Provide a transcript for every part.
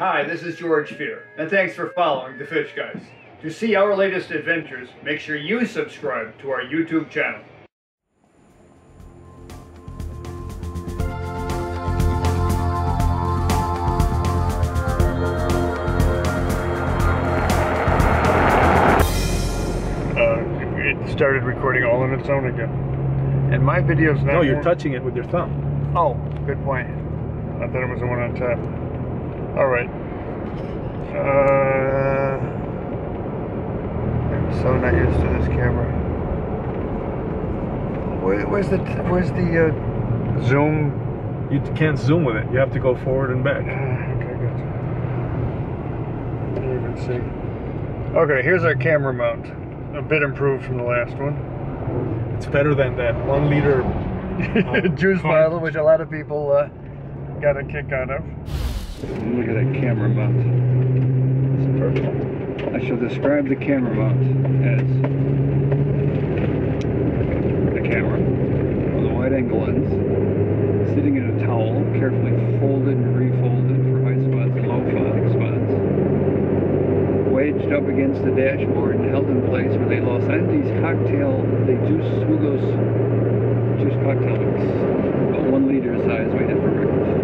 Hi, this is George Fear, and thanks for following the Fish Guys. To see our latest adventures, make sure you subscribe to our YouTube channel. It started recording all on its own again. And my video's not... No, you're touching it with your thumb. Oh, good point. I thought it was the one on top. Alright. I'm so not used to this camera. Where's the zoom? You can't zoom with it. You have to go forward and back. Okay, gotcha. Can't even see. Okay, here's our camera mount. A bit improved from the last one. It's better than that 1 liter juice bottle, which a lot of people got a kick out of. Look at that camera mount. It's perfect. I shall describe the camera mount as the camera with a wide-angle lens, sitting in a towel, carefully folded and refolded for high spots and low spots, wedged up against the dashboard and held in place with a Los Andes cocktail, juice cocktail mix, about 1 liter size we had for breakfast.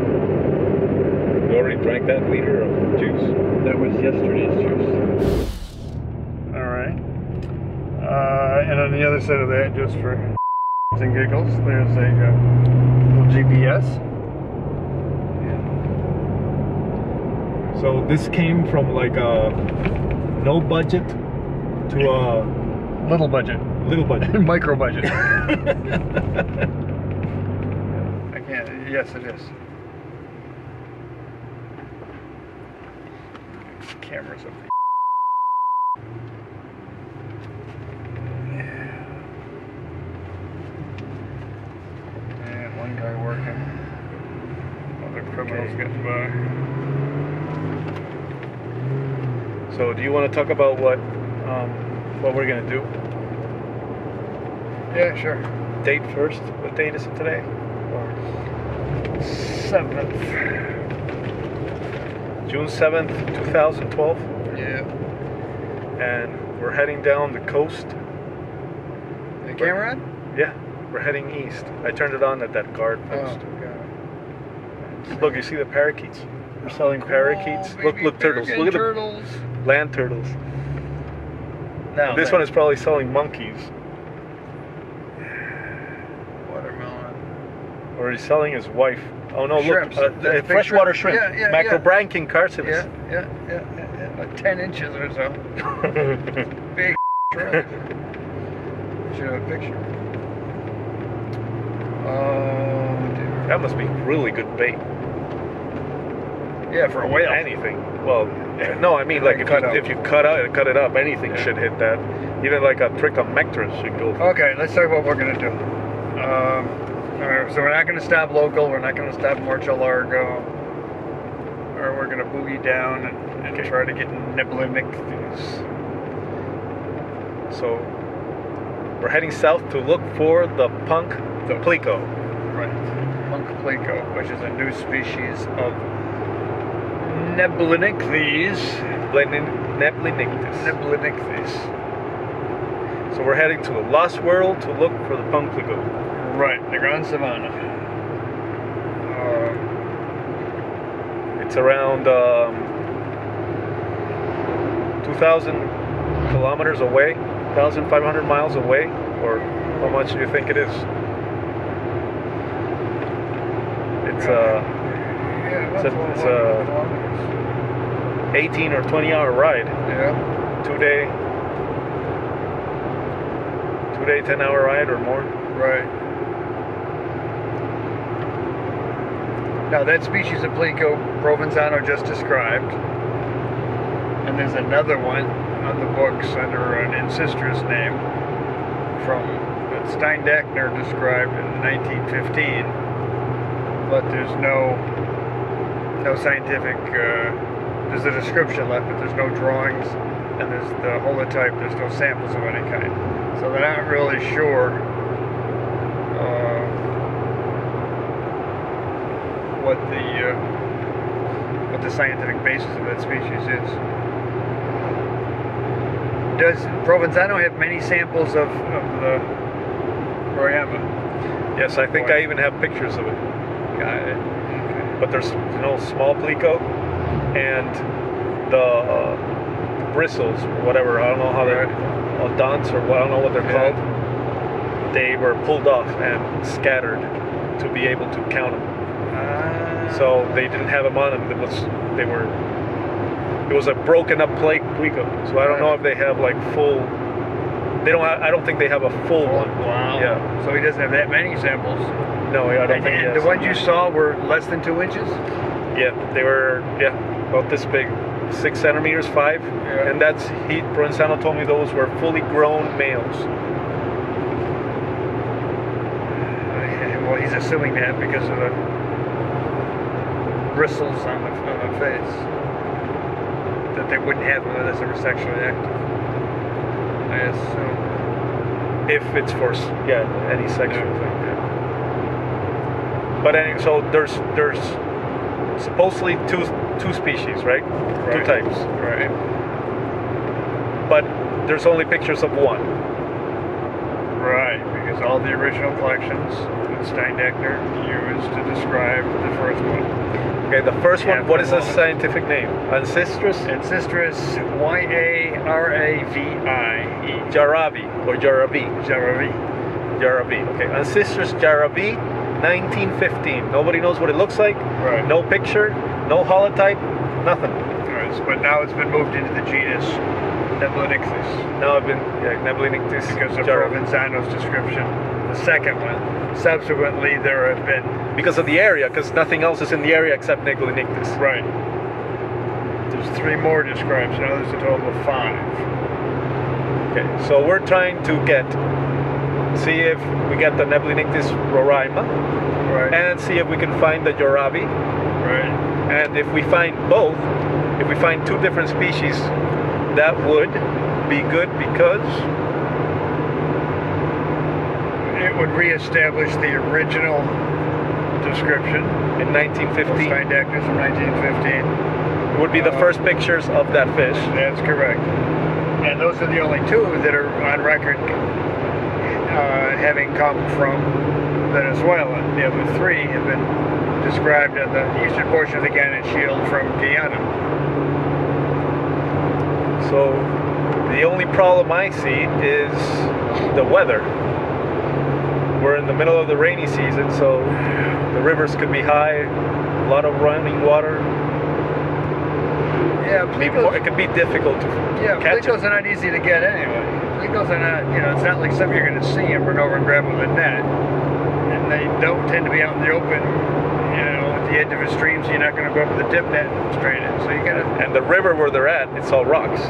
You already drank that liter of juice? That was yesterday's juice. Alright. And on the other side of that, just for and giggles, there's a little GPS. So this came from like a no budget to a little budget. Little budget. Micro budget. I can't. Yes, it is. Cameras up there. And one guy working. Other criminals getting by. So do you want to talk about what we're gonna do? Yeah, sure. Date first. What date is it today? 7th. June 7th, 2012. Yeah. And we're heading down the coast. The camera on? Yeah, we're heading east. I turned it on at that guard post. Oh, God. Look, you see the parakeets? We're selling parakeets. Look, turtles. Look at turtles. the land turtles. Now this one is probably selling monkeys. Watermelon. Or he's selling his wife. Oh no, Shrimps. look, freshwater shrimp. Yeah, Macrobranchian carcinus. Yeah. Like 10 inches or so. Big shrimp. Should have a picture. Oh, dear. That must be really good bait. Yeah, for a whale. Anything. Well, no, I mean like if you cut it up, anything should hit that. Even like a trichomectris should go. Okay, let's talk about what we're gonna do. Alright, so we're not gonna stop local. We're not gonna stop Morcho Largo. Or we're gonna boogie down and try to get Neblinix. So we're heading south to look for the punk plico. Right, punk plico, which is a new species of Neblinix. Neblinix. So we're heading to the Lost World to look for the punk plico. Right, the Grand Savannah. It's around 2,000 kilometers away, 1,500 miles away, or how much do you think it is? It's it's a 18 or 20 hour ride. Yeah. 2-day 10-hour ride or more. Right. Now that species of plico Provenzano just described, and there's another one on the books under an incestuous name that Steindachner described in 1915, but there's no scientific, there's a description left, but there's no drawings, and there's the holotype, there's no samples of any kind. So they're not really sure what what the scientific basis of that species is. Does Provenzano have many samples of the Royama? Yes, I think I even have pictures of it. Got it. Okay. But there's small plico and the bristles, or whatever. I don't know how they're odonts or what. I don't know what they're called. They were pulled off and scattered to be able to count them. So they didn't have them on them. It was a broken up plico. So I don't know if they have like full. They don't. I don't think they have a full one. Wow. Yeah. So he doesn't have that many samples. No, I don't think. And the ones you saw were less than 2 inches. Yeah, they were. Yeah, about this big, 6 centimeters, 5. Yeah. And that's Provenzano told me those were fully grown males. Well, he's assuming that because of the bristles on the face, that they wouldn't have them unless they were sexually active. I assume. If it's for any sexual thing. Yeah. But anyway, so there's supposedly two species, right? 2 types. Right. But there's only pictures of one. Right, because all the original collections that Steindecker used to describe the first one. Okay, the first one, what is the scientific name? Ancestris? Ancestris Yaravi. Jaravi or Jaravi? Jaravi. Jaravi. Okay, Ancestris Jaravi, 1915. Nobody knows what it looks like. Right. No picture, no holotype, nothing. Right, but now it's been moved into the genus Neblinictis. Now I've been Neblinictis Because of Provenzano's description. The second one. Subsequently, there have been... Because of the area, because nothing else is in the area except Neblinictis. Right. There's 3 more described, so now there's a total of 5. Okay, so we're trying to see if we get the Neblinictis roraima, Right. and see if we can find the Jaravi. Right. And if we find both, if we find 2 different species, that would be good because it would reestablish the original description in 1915 Steindecker from 1915. it would be the first pictures of that fish. That's correct. And those are the only 2 that are on record having come from Venezuela. The other 3 have been described on the eastern portion of the Gannet Shield from Guyana. So the only problem I see is the weather. We're in the middle of the rainy season, so the rivers could be high, a lot of running water. Yeah, it could be difficult to catch plecos are not easy to get anyway. Plecos are not, it's not like something you're going to see and run over and grab with a net. And they don't tend to be out in the open, at the edge of a stream, so you're not going to go up with a dip net and strain it. So you got to... And the river where they're at, it's all rocks.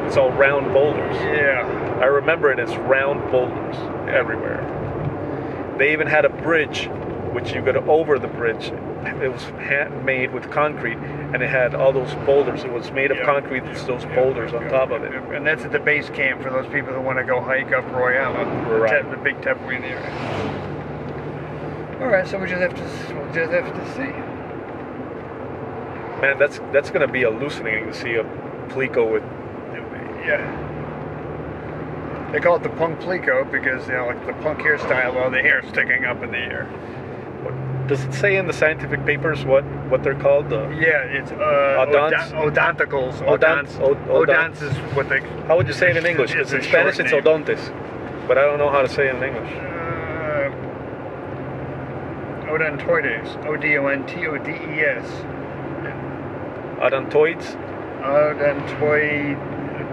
It's all round boulders. Yeah. I remember it as round boulders everywhere. They even had a bridge, which you could over the bridge. It was made with concrete, and it had all those boulders. It was made of concrete, those boulders on top of it. And that's at the base camp for those people who want to go hike up Royama, the big tepuy in the area. All right, so we'll just have to see. Man, that's going to be hallucinating to see a plico with. Yeah. They call it the punk plico because like the punk hairstyle, while the hair sticking up in the air. Does it say in the scientific papers what they're called? It's odonts? odonticals. Odonts is what they... How would you say it in English? Because in Spanish it's odontes, but I don't know how to say it in English. Odontoides. Odontodes. Odontoids?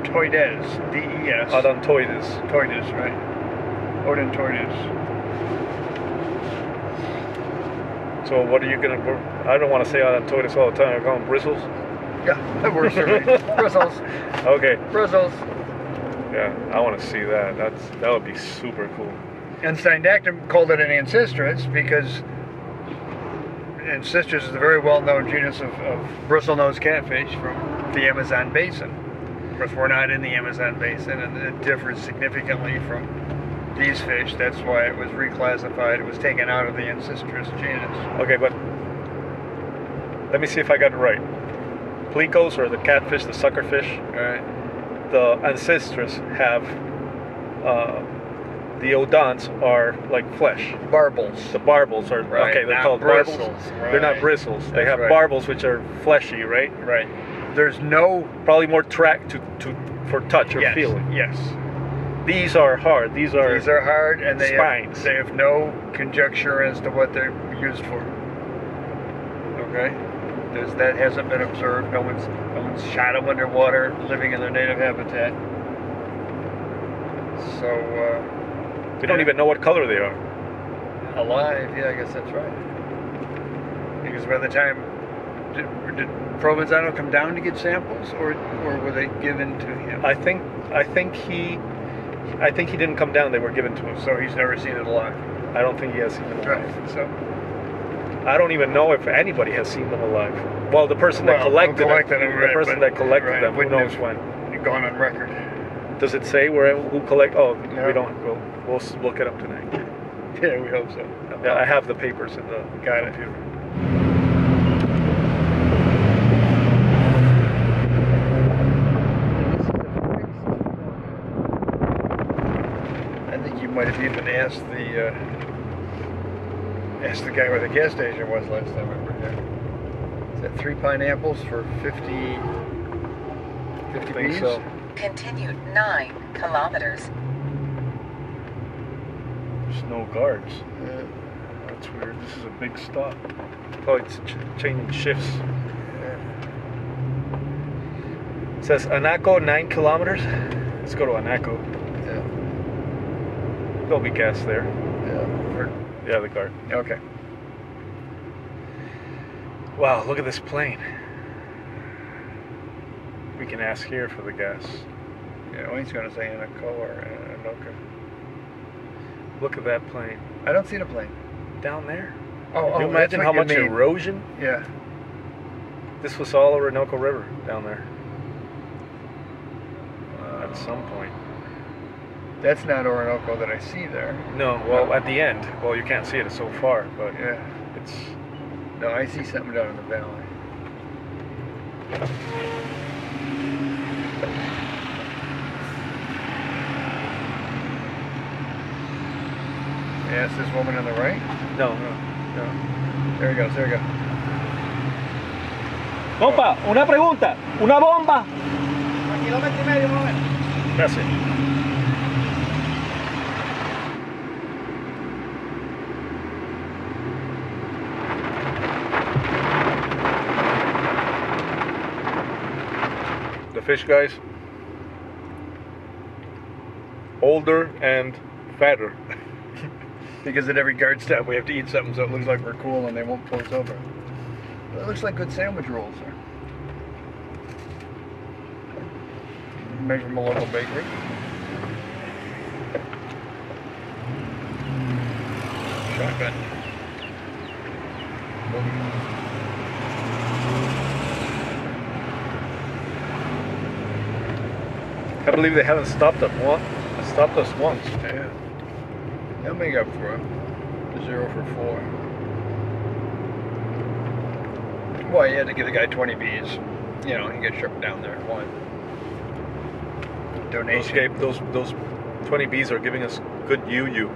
Odontoides. DES. Odontoides. Toides, right. Odontoides. So what are you going to... I don't want to say odontoides all the time. I call them bristles. Yeah, that works for me. Bristles. Okay. Bristles. Yeah, I want to see that. That would be super cool. And Steindecker called it an ancestris because ancestris is a very well-known genus of bristlenose catfish from the Amazon basin. Of course, we're not in the Amazon basin, and it differs significantly from these fish. That's why it was reclassified. It was taken out of the ancestris genus. Okay, but Let me see if I got it right. Plecos, or the catfish, the suckerfish. Right. The ancestors have, the odonts are like flesh. Barbels. The barbels are, Right, okay, they're not called bristles. barbels. Right. They're not bristles. They That's have right. barbels, which are fleshy, right? Right. There's no... Probably more track for touch or Yes. feeling. Yes. These are hard. These are hard, and they spines. they have no conjecture as to what they're used for. Okay? That hasn't been observed. No one's shot them underwater, living in their native habitat. So, we don't even know what color they are. alive, yeah, I guess that's right. Because by the time, did Provenzano come down to get samples, or were they given to him? I think he didn't come down. They were given to him. So he's never seen it alive. I don't think he has seen them alive. Right. So. I don't even know if anybody has seen them alive. Well, the person that collected them, right, them, who knows when? Gone on record. Does it say who collect? Oh, No. we don't. We'll look it up tonight. Yeah, we hope so. Yeah, I have the papers in the Got it. computer. I think you might have even asked the guy where the gas station was last time we were here. Is that 3 pineapples for 50 I think bees? so. Continued 9 kilometers. There's no guards. Yeah. That's weird. This is a big stop. Oh, it's changing shifts. It says Orinoco 9 kilometers. Let's go to Orinoco. Yeah. There'll be gas there. Yeah. The guard. Okay. Wow, look at this plane. We can ask here for the gas. Yeah, well, he's going to say Orinoco or Orinoco. Look at that plane. I don't see the plane. Down there. Oh, Can you that's imagine what how you much mean. erosion? Yeah. This was all Orinoco River down there. At some point. That's not Orinoco that I see there. No, well, at the end. Well, you can't see it so far, but Yeah. it's... No, I see something down in the valley. Yes, this woman on the right? No. There he goes, there he goes. Compa, una pregunta, una bomba. That's it. The fish guys, older and fatter. Because at every guard stop we have to eat something so it looks like we're cool and they won't pull us over. But it looks like good sandwich rolls there. Made from a local bakery. Shotgun. I believe they haven't stopped us once. Yeah. They'll make up for it. 0 for 4. Well, you had to give the guy 20 bees. You know, he gets shipped down there. One. Donation. Those 20 bees are giving us good UU.